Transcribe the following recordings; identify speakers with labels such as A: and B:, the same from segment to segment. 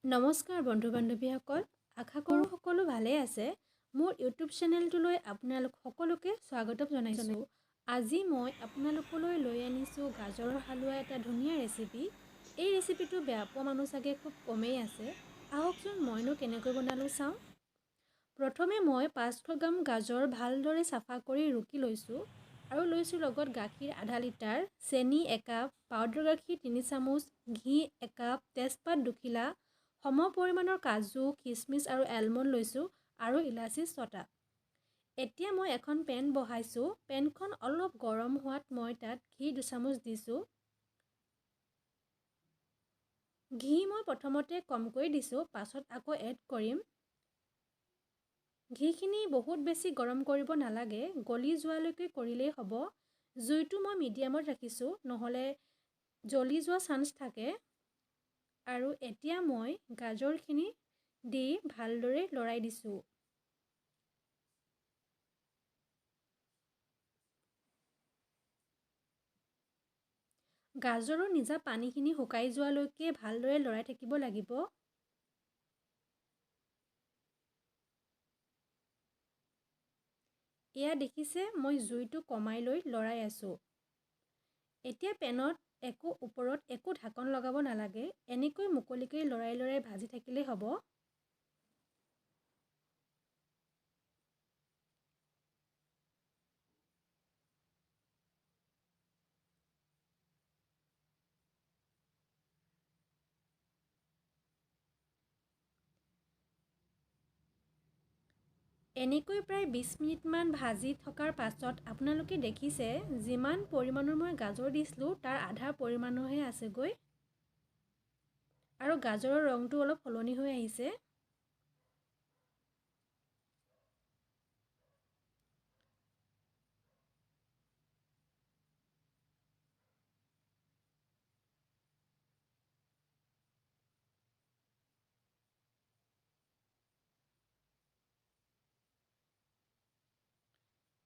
A: নমস্কাৰ বন্ধু-বান্ধৱীসকল, আশা কৰোঁ সকলো ভালেই আছে। মোৰ ইউটিউব চেনেলটোলৈ আপোনালোক সকলোকে স্বাগতম জনাইছোঁ। আজি মই আপোনালোকলৈ লৈ আনিছোঁ গাজৰৰ হালোৱা এটা ধুনীয়া ৰেচিপি। এই ৰেচিপিটো বেয়া পোৱা মানুহ চাগে খুব কমেই আছে। আহকচোন মইনো কেনেকৈ বনালোঁ চাওঁ। প্ৰথমে মই 500 গ্ৰাম গাজৰ ভালদৰে চাফা কৰি ৰুকি লৈছোঁ আৰু লৈছোঁ লগত গাখীৰ আধা লিটাৰ, চেনি 1 কাপ, পাউডাৰ গাখীৰ 3 চামুচ, ঘি 1 কাপ, তেজপাত 2 খিলা, সম পৰিমাণৰ কাজু, কিচমিচ আৰু এলমণ্ড লৈছোঁ আৰু ইলাচি 6টা। এতিয়া মই এখন পেন বহাইছোঁ। পেনখন অলপ গৰম হোৱাত মই তাত ঘি 2 চামুচ দিছোঁ। ঘি মই প্ৰথমতে কমকৈ দিছোঁ, পাছত আকৌ এড কৰিম। ঘিখিনি বহুত বেছি গৰম কৰিব নালাগে, গলি যোৱালৈকে কৰিলেই হ'ব। জুইটো মই মিডিয়ামত ৰাখিছোঁ, নহ'লে জ্বলি যোৱা চান্স থাকে। আৰু এতিয়া মই গাজৰখিনি দি ভালদৰে লৰাই দিছোঁ। গাজৰৰ নিজা পানীখিনি শুকাই যোৱালৈকে ভালদৰে লৰাই থাকিব লাগিব। এয়া দেখিছে, মই জুইটো কমাই লৈ লৰাই আছোঁ। এতিয়া পেনত ওপৰত একো ঢাকন লগাব নালাগে, এনেকৈ মুকলিকৈ লৰাই লৰাই ভাজি থাকিলেই হ'ব। এনেকৈ প্ৰায় 20 মিনিটমান ভাজি থকাৰ পাছত আপোনালোকে দেখিছে, যিমান পৰিমাণৰ মই গাজৰ দিছিলোঁ তাৰ আধা পৰিমাণৰহে আছেগৈ আৰু গাজৰৰ ৰংটো অলপ সলনি হৈ আহিছে।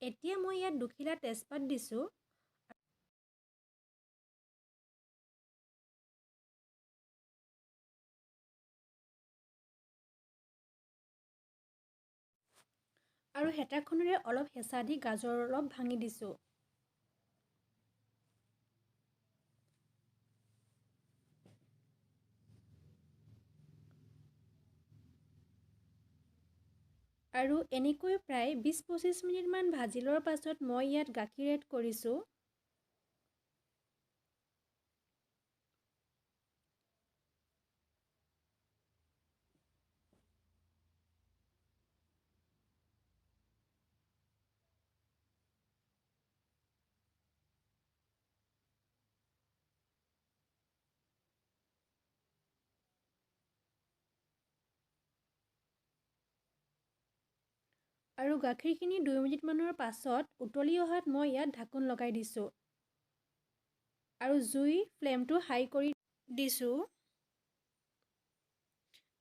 A: এতিয়া মই ইয়াত 2 খিলা তেজপাত দিছোঁ। আৰু হেতাখনেৰে অলপ হেঁচা দি গাজৰ অলপ ভাঙি দিছোঁ। আৰু এনেকৈ প্ৰায় 20-25 মিনিটমান ভাজি লোৱাৰ পাছত মই ইয়াত গাখীৰ এড কৰিছোঁ। আৰু গাখীৰখিনি 2 মিনিটমানৰ পাছত উতলি অহাত মই ইয়াত ঢাকোন লগাই দিছোঁ আৰু জুই ফ্লেমটো হাই কৰি দিছোঁ।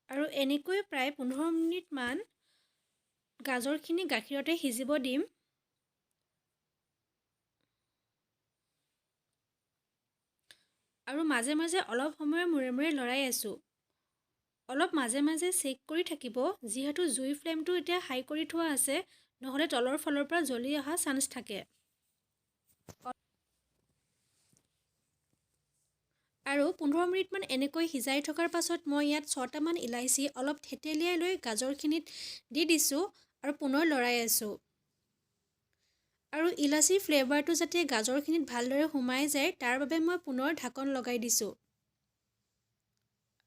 A: আৰু এনেকৈ প্ৰায় 15 মিনিটমান গাজৰখিনি গাখীৰতে সিজিব দিম। আৰু মাজে মাজে অলপ সময়ৰ মূৰে মূৰে লৰাই আছোঁ। অলপ মাজে মাজে চেক কৰি থাকিব, যিহেতু জুই ফ্লেমটো এতিয়া হাই কৰি থোৱা আছে, নহ'লে তলৰ ফালৰ পৰা জ্বলি অহা চান্স থাকে। আৰু 15 মিনিটমান এনেকৈ সিজাই থকাৰ পাছত মই ইয়াত 6টামান ইলাচি অলপ থেতেলিয়াই লৈ গাজৰখিনিত দি দিছোঁ আৰু পুনৰ লৰাই আছোঁ। আৰু ইলাচিৰ ফ্লেভাৰটো যাতে গাজৰখিনিত ভালদৰে সোমাই যায়, তাৰ বাবে মই পুনৰ ঢাকন লগাই দিছোঁ।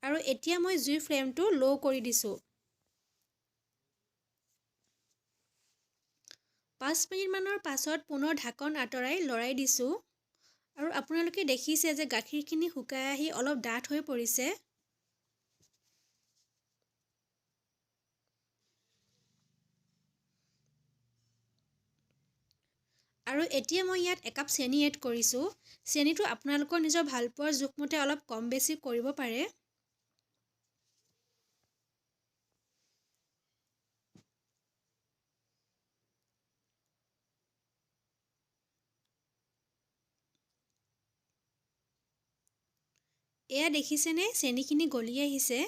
A: আৰু এতিয়া মই জুইৰ ফ্লেমটো ল' কৰি দিছোঁ। 5 মিনিটমানৰ পাছত পুনৰ ঢাকন আঁতৰাই লৰাই দিছোঁ। আৰু আপোনালোকে দেখিছে যে গাখীৰখিনি শুকাই আহি অলপ ডাঠ হৈ পৰিছে। আৰু এতিয়া মই ইয়াত 1 কাপ চেনি এড কৰিছোঁ। চেনিটো আপোনালোকৰ নিজৰ ভালপোৱাৰ জোখমতে অলপ কম বেছি কৰিব পাৰে। এয়া দেখিছেনে, চেনিখিনি গলি আহিছে।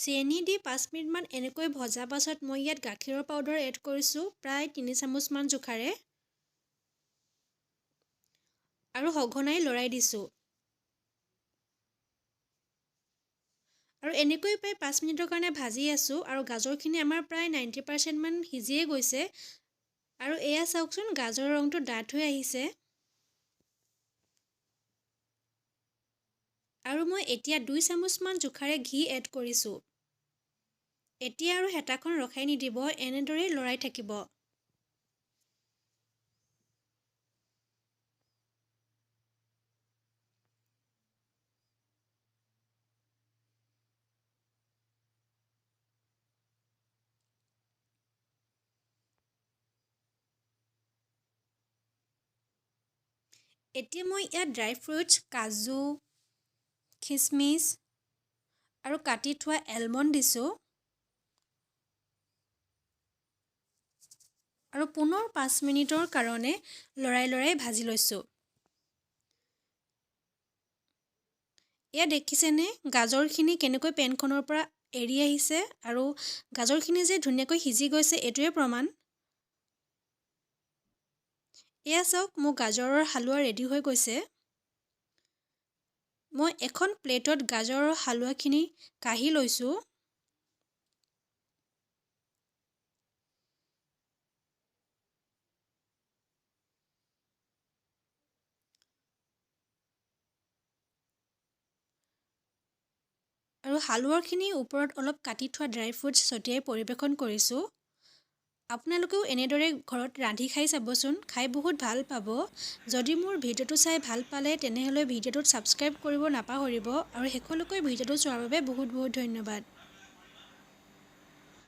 A: চেনি দি 5 মিনিটমান এনেকৈ ভজা পাছত মই ইয়াত গাখীৰৰ পাউডাৰ এড কৰিছোঁ প্ৰায় 3 চামুচমান জোখাৰে আৰু সঘনাই লৰাই দিছোঁ। আৰু এনেকৈ প্ৰায় 5 মিনিটৰ কাৰণে ভাজি আছোঁ আৰু গাজৰখিনি আমাৰ প্ৰায় 90% মান সিজিয়ে গৈছে আৰু এয়া চাওকচোন গাজৰৰ ৰংটো ডাঠ হৈ আহিছে। আৰু মই এতিয়া 2 চামুচমান জোখাৰে ঘি এড কৰিছোঁ। এতিয়া আৰু হেতাখন ৰখাই নিদিব, এনেদৰেই লৰাই থাকিব। এতিয়া মই ইয়াত ড্ৰাই ফ্ৰুটছ, কাজু, খিচমিচ আৰু কাটি থোৱা এলমণ্ড দিছোঁ আৰু পুনৰ 5 মিনিটৰ কাৰণে লৰাই ভাজি লৈছোঁ। এয়া দেখিছেনে গাজৰখিনি কেনেকৈ পেনখনৰ পৰা এৰি আহিছে আৰু গাজৰখিনি যে ধুনীয়াকৈ সিজি গৈছে এইটোৱে প্ৰমাণ। এয়া চাওক মোৰ গাজৰৰ হালোৱা ৰেডি হৈ গৈছে। মই এখন প্লেটত গাজৰৰ হালোৱাখিনি কাঢ়ি লৈছোঁ। আৰু হালোৱাখিনিৰ ওপৰত অলপ কাটি থোৱা ড্ৰাই ফ্ৰুটছ ছটিয়াই পৰিৱেশন কৰিছোঁ। আপোনালোকেও এনেদৰে ঘৰত ৰান্ধি খাই চাবচোন, খাই বহুত ভাল পাব। যদি মোৰ ভিডিঅ'টো চাই ভাল পালে তেনেহ'লে ভিডিঅ'টোত ছাবস্ক্ৰাইব কৰিব নাপাহৰিব আৰু শেষলৈকে ভিডিঅ'টো চোৱাৰ বাবে বহুত ধন্যবাদ।